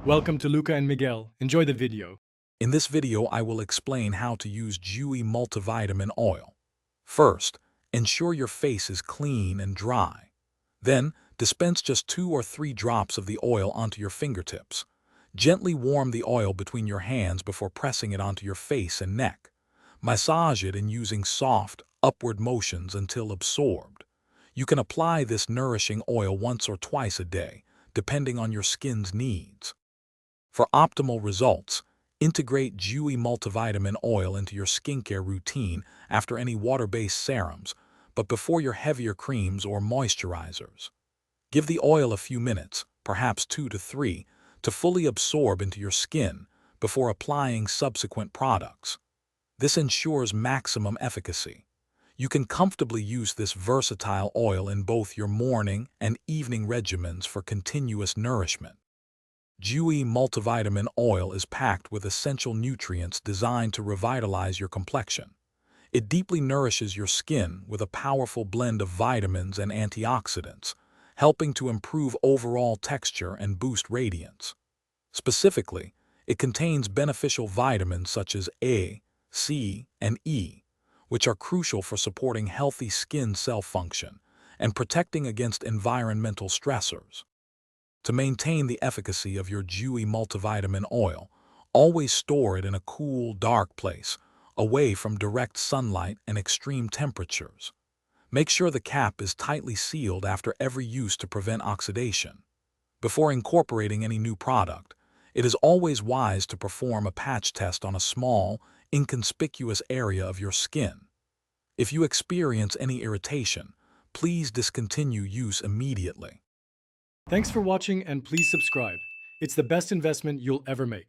Welcome to Luca and Miguel. Enjoy the video. In this video, I will explain how to use Dewy Multivitamin Oil. First, ensure your face is clean and dry. Then, dispense just 2 or 3 drops of the oil onto your fingertips. Gently warm the oil between your hands before pressing it onto your face and neck. Massage it in using soft, upward motions until absorbed. You can apply this nourishing oil once or twice a day, depending on your skin's needs. For optimal results, integrate Dewy Multivitamin Oil into your skincare routine after any water-based serums, but before your heavier creams or moisturizers. Give the oil a few minutes, perhaps 2 to 3, to fully absorb into your skin before applying subsequent products. This ensures maximum efficacy. You can comfortably use this versatile oil in both your morning and evening regimens for continuous nourishment. Dewy Multivitamin Oil is packed with essential nutrients designed to revitalize your complexion. It deeply nourishes your skin with a powerful blend of vitamins and antioxidants, helping to improve overall texture and boost radiance. Specifically, it contains beneficial vitamins such as A, C, and E, which are crucial for supporting healthy skin cell function and protecting against environmental stressors. To maintain the efficacy of your Dewy Multivitamin Oil, always store it in a cool, dark place, away from direct sunlight and extreme temperatures. Make sure the cap is tightly sealed after every use to prevent oxidation. Before incorporating any new product, it is always wise to perform a patch test on a small, inconspicuous area of your skin. If you experience any irritation, please discontinue use immediately. Thanks for watching and please subscribe. It's the best investment you'll ever make.